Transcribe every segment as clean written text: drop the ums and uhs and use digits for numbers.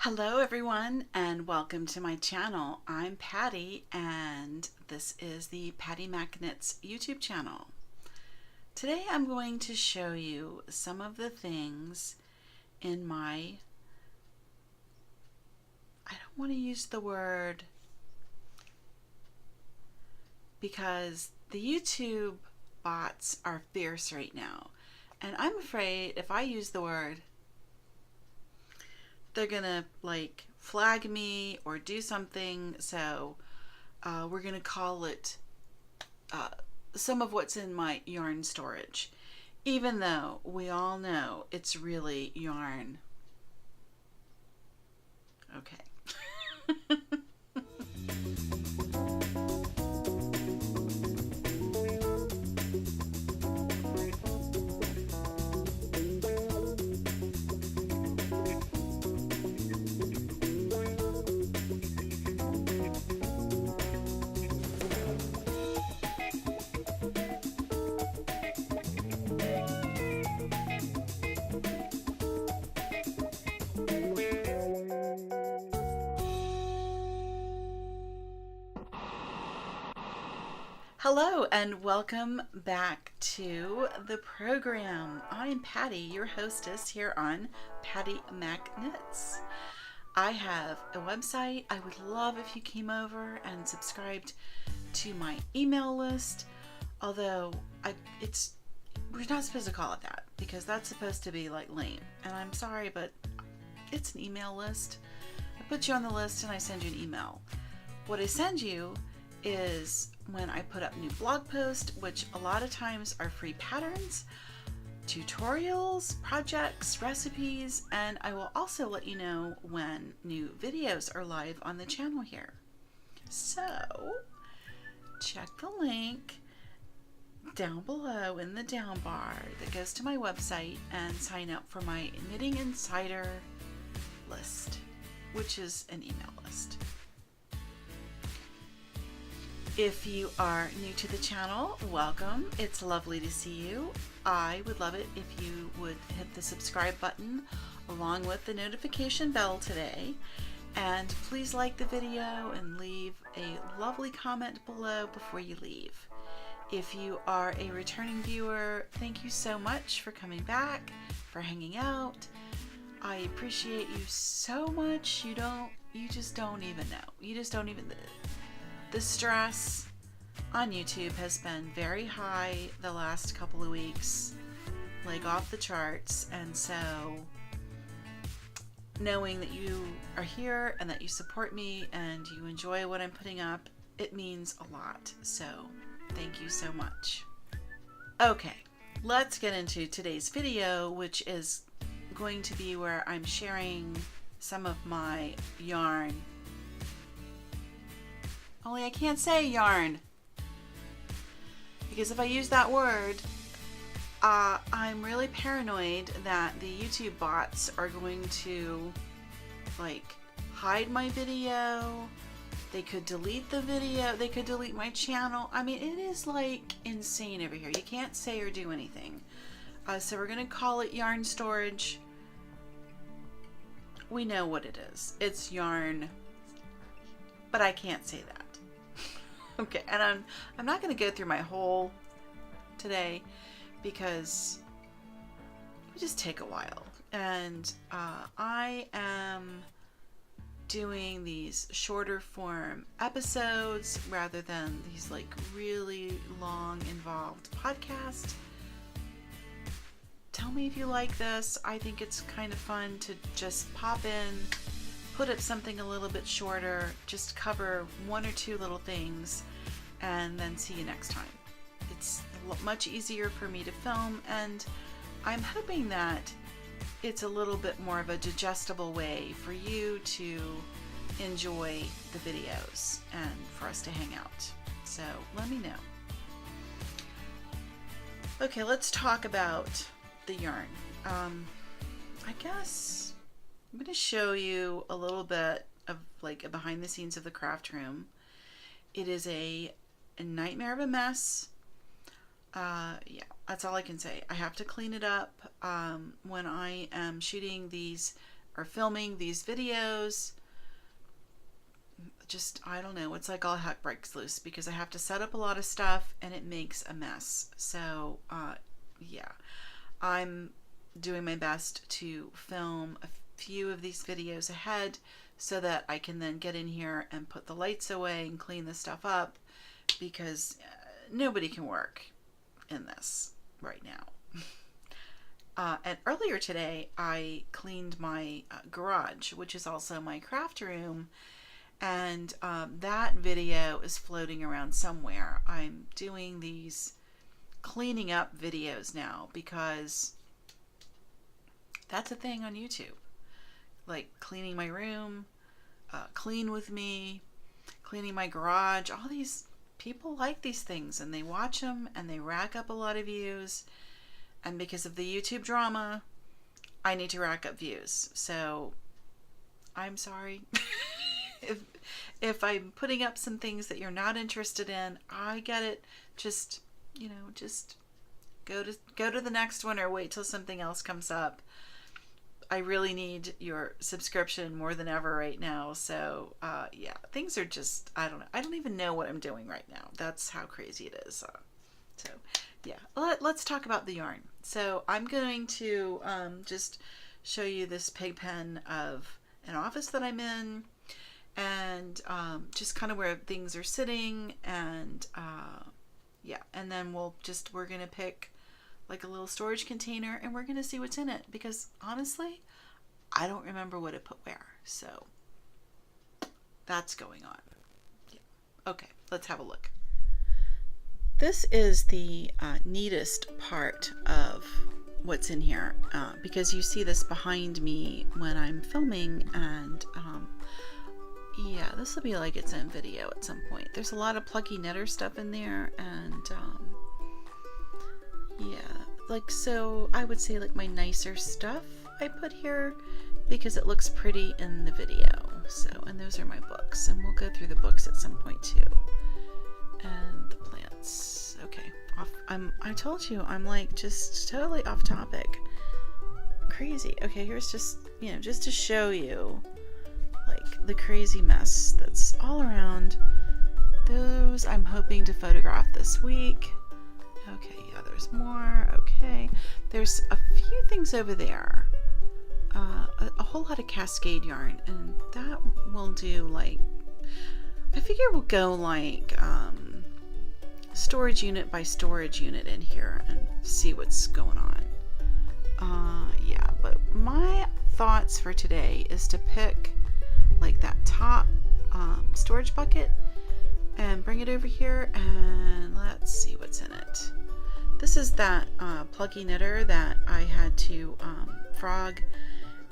Hello everyone and welcome to my channel. I'm Patty and this is the Patty Mac Knits YouTube channel. Today I'm going to show you some of the things in my, I don't want to use the word because the YouTube bots are fierce right now, and I'm afraid if I use the word they're gonna like flag me or do something, so we're gonna call it some of what's in my yarn storage, even though we all know it's really yarn. Okay. Hello and welcome back to the program. I'm Patty, your hostess here on Patty Mac Knits. I have a website. I would love if you came over and subscribed to my email list, although we're not supposed to call it that because that's supposed to be like lame, and I'm sorry, but it's an email list. I put you on the list and I send you an email. What I send you is when I put up new blog posts, which a lot of times are free patterns, tutorials, projects, recipes, and I will also let you know when new videos are live on the channel here. So check the link down below in the down bar that goes to my website and sign up for my Knitting Insider list, which is an email list. If you are new to the channel, welcome. It's lovely to see you. I would love it if you would hit the subscribe button along with the notification bell today. And please like the video and leave a lovely comment below before you leave. If you are a returning viewer, thank you so much for coming back, for hanging out. I appreciate you so much. You just don't even know. The stress on YouTube has been very high the last couple of weeks, like off the charts, and so knowing that you are here and that you support me and you enjoy what I'm putting up, it means a lot. So thank you so much. Okay, let's get into today's video, which is going to be where I'm sharing some of my yarn. Only I can't say yarn, because if I use that word, I'm really paranoid that the YouTube bots are going to like hide my video. They could delete the video. They could delete my channel. I mean, it is like insane over here. You can't say or do anything. So we're gonna call it yarn storage. We know what it is. It's yarn, but I can't say that. Okay, and I'm not going to go through my whole today because it would just take a while. And I am doing these shorter form episodes rather than these like really long involved podcasts. Tell me if you like this. I think it's kind of fun to just pop in, put up something a little bit shorter, just cover one or two little things, and then see you next time. It's much easier for me to film, and I'm hoping that it's a little bit more of a digestible way for you to enjoy the videos and for us to hang out. So let me know. Okay, let's talk about the yarn. I guess I'm going to show you a little bit of like a behind the scenes of the craft room. It is a nightmare of a mess. Yeah, that's all I can say. I have to clean it up when I am shooting these are filming these videos, just, I don't know, it's like all heck breaks loose because I have to set up a lot of stuff and it makes a mess. So yeah, I'm doing my best to film a few of these videos ahead so that I can then get in here and put the lights away and clean the stuff up, because nobody can work in this right now. And earlier today I cleaned my garage, which is also my craft room, and that video is floating around somewhere. I'm doing these cleaning up videos now because that's a thing on YouTube. Like cleaning my room, clean with me, cleaning my garage. All these people like these things and they watch them and they rack up a lot of views. And because of the YouTube drama, I need to rack up views. So I'm sorry. If I'm putting up some things that you're not interested in, I get it. Just, you know, just go to the next one or wait till something else comes up. I really need your subscription more than ever right now. So yeah, things are just, I don't know. I don't even know what I'm doing right now. That's how crazy it is. So yeah, let's talk about the yarn. So I'm going to just show you this pig pen of an office that I'm in, and just kind of where things are sitting, and yeah, and then we're gonna pick like a little storage container and we're gonna see what's in it, because honestly I don't remember what I put where. So that's going on. Yeah. Okay, let's have a look. This is the neatest part of what's in here, because you see this behind me when I'm filming, and yeah, this will be like its own video at some point. There's a lot of plucky knitter stuff in there, and yeah, like, so I would say like my nicer stuff I put here because it looks pretty in the video. So, and those are my books, and we'll go through the books at some point too. And the plants. Okay, I told you I'm like just totally off topic. Crazy. Okay, here's just, you know, just to show you like the crazy mess that's all around. Those I'm hoping to photograph this week. Okay, yeah, there's more. Okay, there's a few things over there. A whole lot of cascade yarn, and that will do, like, I figure we'll go like storage unit by storage unit in here and see what's going on. Yeah, but my thoughts for today is to pick like that top storage bucket and bring it over here, and let's see what's in it. This is that plucky knitter that I had to frog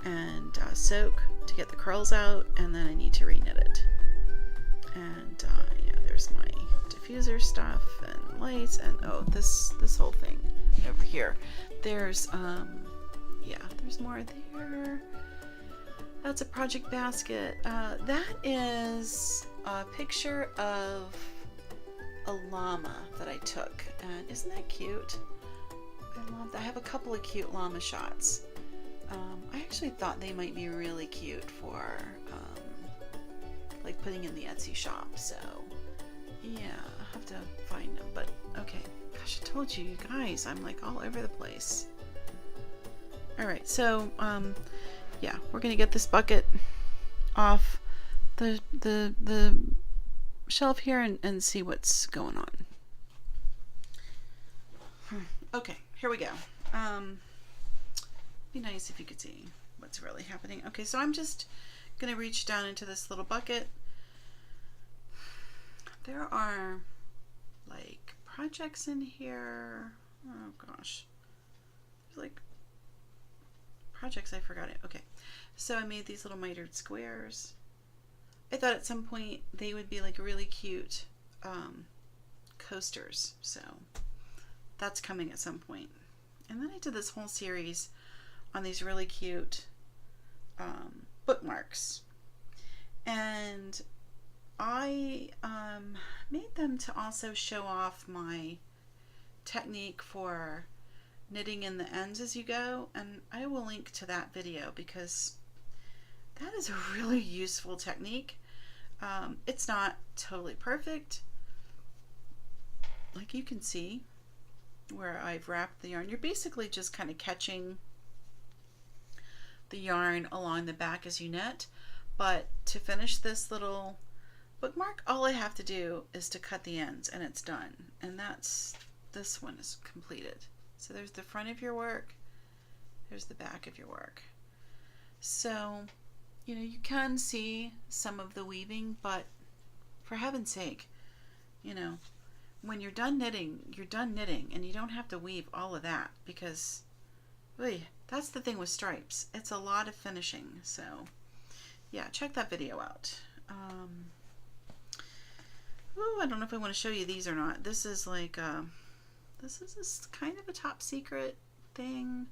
and soak to get the curls out, and then I need to re-knit it. And yeah, there's my diffuser stuff and lights, and oh, this whole thing over here. There's yeah, there's more there. That's a project basket. That is a picture of a llama that I took, and isn't that cute? I love that. I have a couple of cute llama shots. I actually thought they might be really cute for like putting in the Etsy shop. So yeah, I'll have to find them. But okay, gosh, I told you, you guys, I'm like all over the place. All right, so yeah, we're gonna get this bucket off the shelf here and see what's going on. Okay, here we go. Be nice if you could see what's really happening. Okay, so I'm just gonna reach down into this little bucket. There are like projects in here. Oh gosh, there's like projects I forgot it. Okay, so I made these little mitered squares. I thought at some point they would be like really cute coasters, so that's coming at some point. And then I did this whole series on these really cute bookmarks, and I made them to also show off my technique for knitting in the ends as you go, and I will link to that video because that is a really useful technique. It's not totally perfect. Like you can see where I've wrapped the yarn. You're basically just kind of catching the yarn along the back as you knit. But to finish this little bookmark, all I have to do is to cut the ends and it's done. And this one is completed. So there's the front of your work, there's the back of your work. So, you know, you can see some of the weaving, but for heaven's sake, you know, when you're done knitting, and you don't have to weave all of that because, that's the thing with stripes. It's a lot of finishing. So, yeah, check that video out. I don't know if I want to show you these or not. This is like, this is kind of a top secret thing.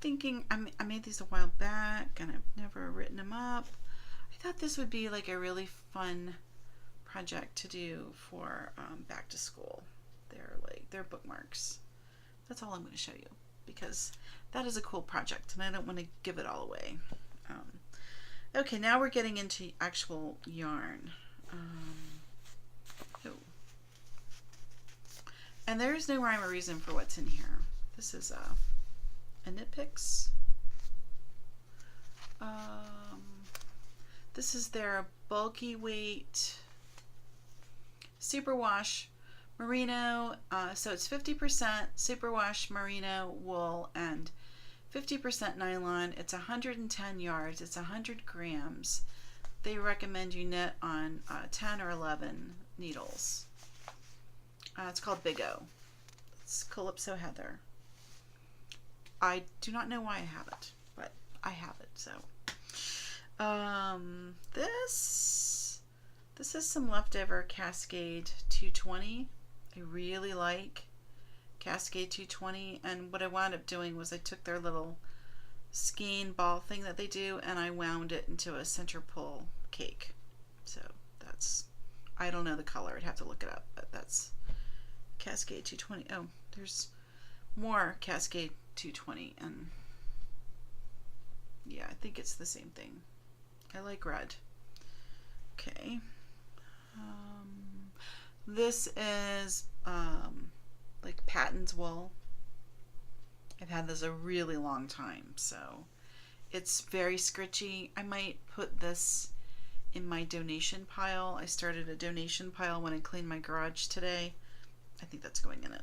Thinking I made these a while back and I've never written them up. I thought this would be like a really fun project to do for back to school. They're bookmarks. That's all I'm going to show you because that is a cool project and I don't want to give it all away. Okay, now we're getting into actual yarn. And there's no rhyme or reason for what's in here. This is a Knit Picks. This is their bulky weight superwash merino. So it's 50% superwash merino wool and 50% nylon. It's 110 yards. It's 100 grams. They recommend you knit on 10 or 11 needles. It's called Big O. It's Calypso Heather. I do not know why I have it, but I have it. So this is some leftover Cascade 220. I really like Cascade 220, and what I wound up doing was I took their little skein ball thing that they do and I wound it into a center pull cake. So that's, I don't know the color, I'd have to look it up, but that's Cascade 220. Oh, there's more Cascade 220, and yeah, I think it's the same thing. I like red. Okay. This is like Patton's wool. I've had this a really long time, so it's very scritchy. I might put this in my donation pile. I started a donation pile when I cleaned my garage today. I think that's going in it.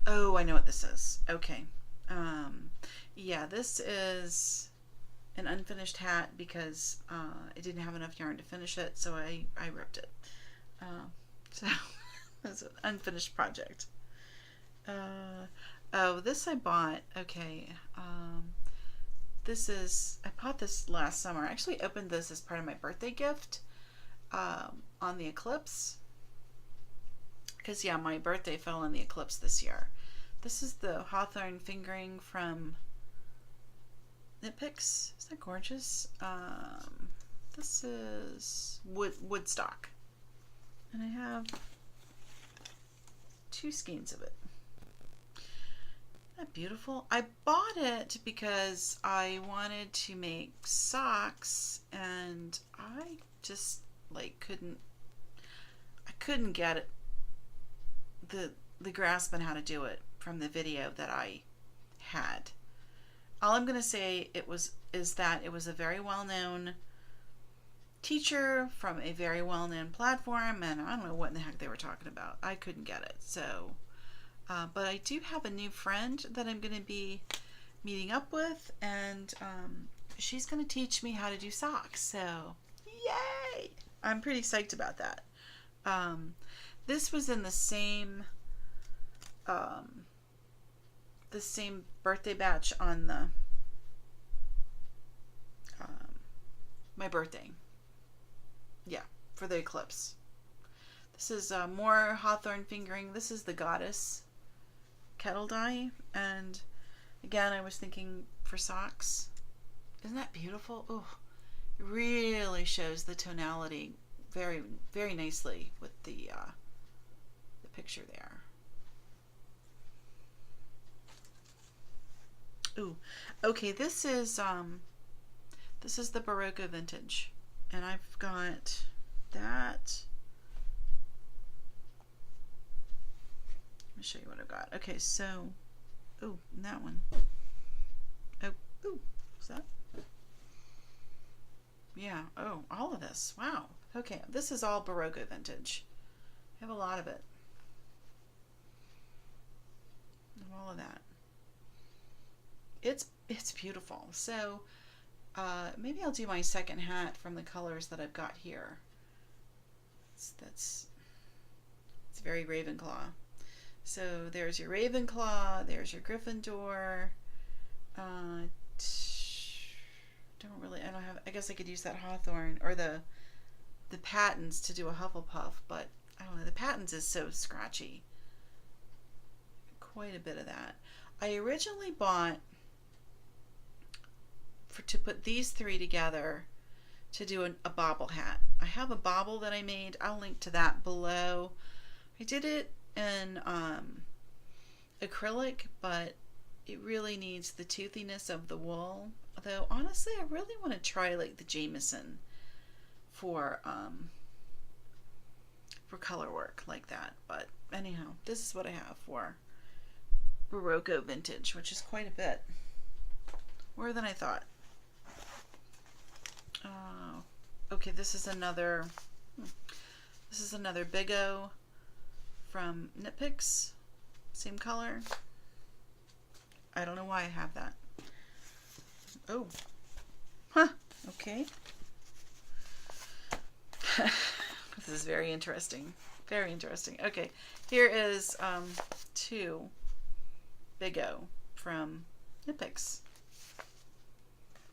Oh, I know what this is. Okay. Yeah, this is an unfinished hat because I didn't have enough yarn to finish it, so I ripped it. So that's an unfinished project. Oh, this I bought. Okay. I bought this last summer. I actually opened this as part of my birthday gift on the eclipse. Because, yeah, my birthday fell in the eclipse this year. This is the Hawthorne fingering from Knit Picks. Isn't that gorgeous? This is Woodstock. And I have 2 skeins of it. Isn't that beautiful? I bought it because I wanted to make socks and I just like I couldn't get it, the grasp on how to do it from the video that I had. All I'm gonna say is that it was a very well-known teacher from a very well-known platform, and I don't know what in the heck they were talking about. I couldn't get it. So, but I do have a new friend that I'm gonna be meeting up with, and she's gonna teach me how to do socks. So, yay! I'm pretty psyched about that. This was in the same birthday batch on the my birthday. Yeah, for the eclipse. This is more Hawthorne fingering. This is the Goddess kettle dye, and again, I was thinking for socks. Isn't that beautiful? Oh, it really shows the tonality very, very nicely with the picture there. Ooh, okay. This is the Barocco vintage, and I've got that. Let me show you what I've got. Okay, so, ooh, that one. Oh, ooh, is that? Yeah. Oh, all of this. Wow. Okay, this is all Barocco vintage. I have a lot of it. All of that. It's beautiful. So maybe I'll do my second hat from the colors that I've got here. It's very Ravenclaw. So there's your Ravenclaw. There's your Gryffindor. I don't have. I guess I could use that Hawthorne or the Patents to do a Hufflepuff, but I don't know. The Patents is so scratchy. Quite a bit of that. I originally bought to put these three together to do a bobble hat. I have a bobble that I made. I'll link to that below. I did it in acrylic, but it really needs the toothiness of the wool. Although honestly, I really want to try like the Jameson for color work like that. But anyhow, this is what I have for Barocco vintage, which is quite a bit more than I thought. Okay, this is another Big O from Knit Picks, same color. I don't know why I have that. Oh, huh. Okay. This is very interesting. Very interesting. Okay, here is 2 Big O from Knit Picks.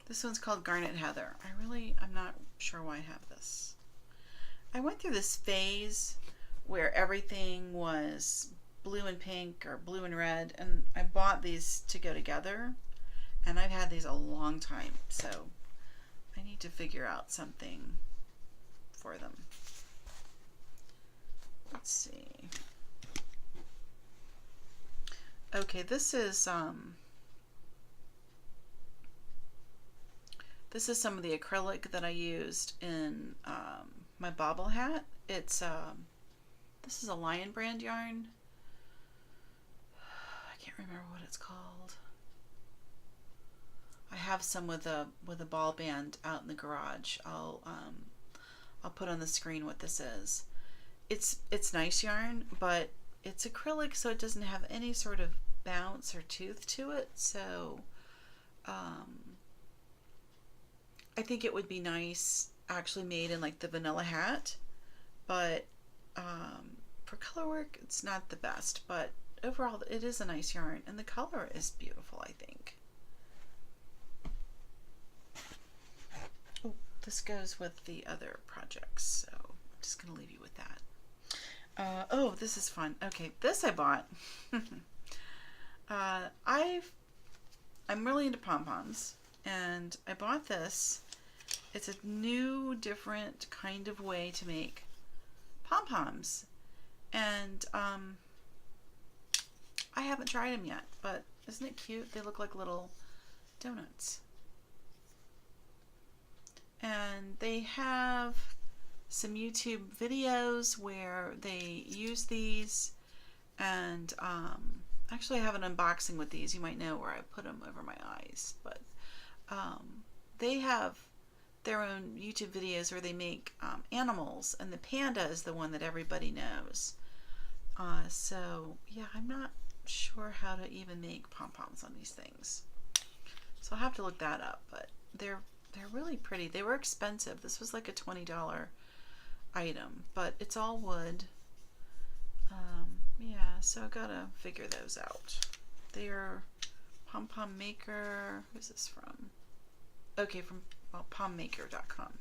This one's called Garnet Heather. I'm not sure why I have this. I went through this phase where everything was blue and pink or blue and red, and I bought these to go together, and I've had these a long time, so I need to figure out something for them. Let's see. Okay, this is some of the acrylic that I used in my bobble hat. It's this is a Lion brand yarn. I can't remember what it's called. I have some with a ball band out in the garage. I'll put on the screen what this is. It's nice yarn, but it's acrylic, so it doesn't have any sort of bounce or tooth to it. So I think it would be nice actually made in like the vanilla hat, but for color work it's not the best, but overall it is a nice yarn and the color is beautiful, I think. Oh, this goes with the other projects, so I'm just gonna leave you with that. Oh, this is fun. Okay, this I bought. I'm really into pom-poms, and I bought this. It's a new, different kind of way to make pom-poms, and I haven't tried them yet, but isn't it cute? They look like little donuts, and they have some YouTube videos where they use these, and actually I have an unboxing with these. You might know where I put them over my eyes, but they have their own YouTube videos where they make animals, and the panda is the one that everybody knows. So yeah, I'm not sure how to even make pom-poms on these things, so I'll have to look that up, but they're really pretty. They were expensive. This was like a $20 item, but it's all wood. Yeah, so I gotta figure those out. They're Pom Pom Maker. Who's this from? Okay, from pommaker.com.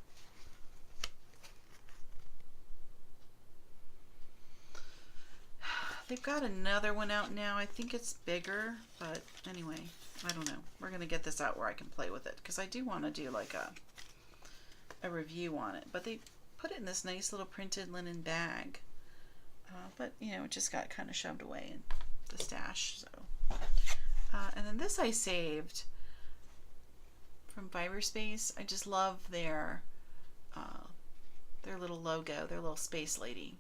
They've got another one out now. I think it's bigger, but anyway, I don't know. We're gonna get this out where I can play with it, because I do want to do like a review on it. But they put it in this nice little printed linen bag, but you know, it just got kind of shoved away in the stash. So And then this I saved from Fiberspace. I just love their little logo, their little space lady.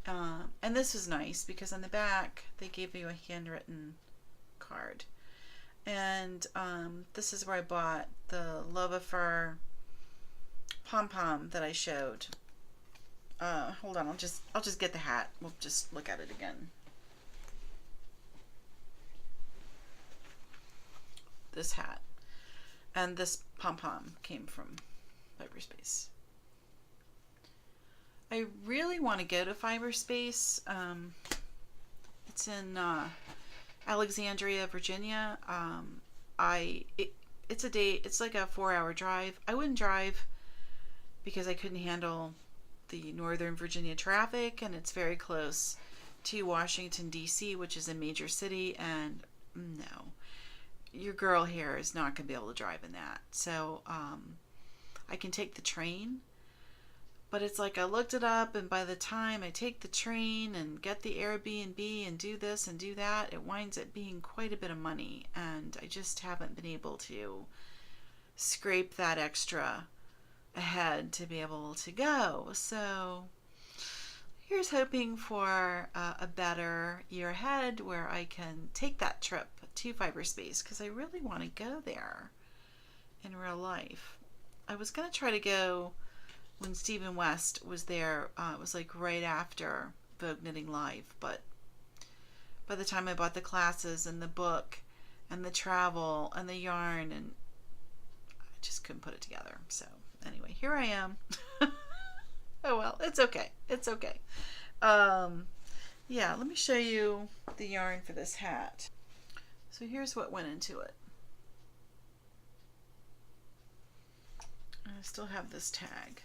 And this was nice because on the back they gave you a handwritten card. And this is where I bought the Love Affair pom-pom that I showed. Hold on, I'll just get the hat. We'll just look at it again. This hat and this pom-pom came from Fiberspace. I really want to go to Fiberspace. It's in Alexandria, Virginia. It's like a 4-hour drive. I wouldn't drive because I couldn't handle the Northern Virginia traffic, and it's very close to Washington, D.C., which is a major city, and no, your girl here is not going to be able to drive in that. So I can take the train, but it's like I looked it up, and by the time I take the train and get the Airbnb and do this and do that, it winds up being quite a bit of money, and I just haven't been able to scrape that extra ahead to be able to go. So here's hoping for a better year ahead where I can take that trip to Fiberspace, because I really want to go there in real life. I was going to try to go when Stephen West was there. It was like right after Vogue Knitting Live, but by the time I bought the classes and the book and the travel and the yarn, and I just couldn't put it together. So anyway, here I am. Oh well, it's okay. It's okay. Yeah, let me show you the yarn for this hat. So here's what went into it. I still have this tag.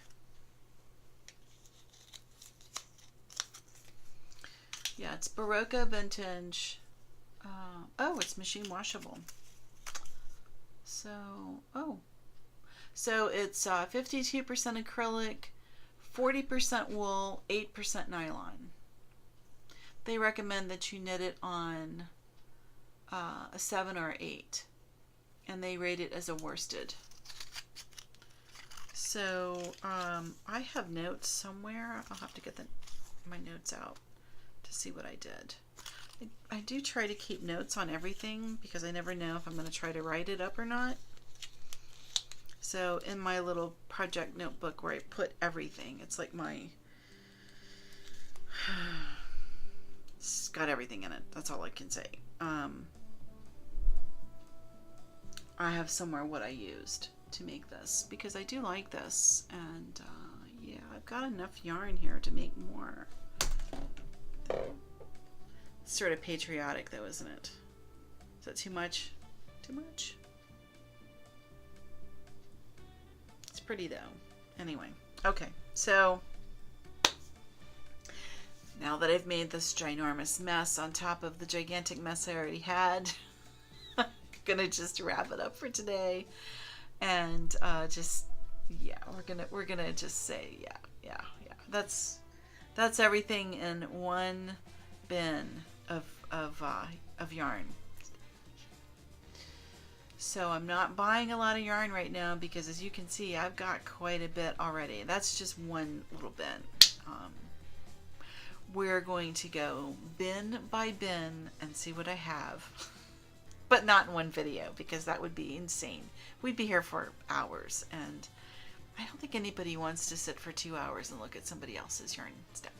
Yeah, it's Barocca Vintage. Oh, it's machine washable. So it's 52% acrylic, 40% wool, 8% nylon. They recommend that you knit it on a 7 or 8, and they rate it as a worsted. So I have notes somewhere. I'll have to get my notes out to see what I did. I do try to keep notes on everything because I never know if I'm going to try to write it up or not. So in my little project notebook where I put everything, it's like it's got everything in it. That's all I can say. I have somewhere what I used to make this because I do like this, and yeah, I've got enough yarn here to make more. It's sort of patriotic though, isn't it? Is that too much? Too much? It's pretty though. Anyway, okay, so now that I've made this ginormous mess on top of the gigantic mess I already had, I'm gonna just wrap it up for today, and we're gonna just say yeah. That's everything in one bin of yarn. So I'm not buying a lot of yarn right now because, as you can see, I've got quite a bit already. That's just one little bin. We're going to go bin by bin and see what I have, but not in one video because that would be insane. We'd be here for hours, and I don't think anybody wants to sit for 2 hours and look at somebody else's yarn stash.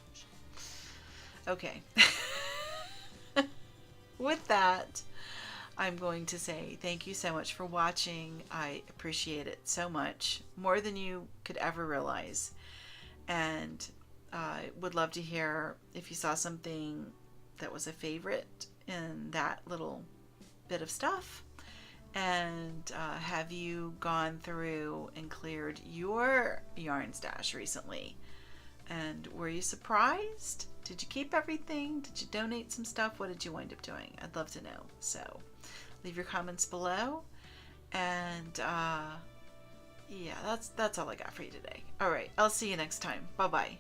Okay. With that, I'm going to say thank you so much for watching. I appreciate it so much, more than you could ever realize. And I would love to hear if you saw something that was a favorite in that little bit of stuff. And have you gone through and cleared your yarn stash recently? And were you surprised? Did you keep everything? Did you donate some stuff? What did you wind up doing? I'd love to know. So leave your comments below. And yeah, that's all I got for you today. All right, I'll see you next time. Bye-bye.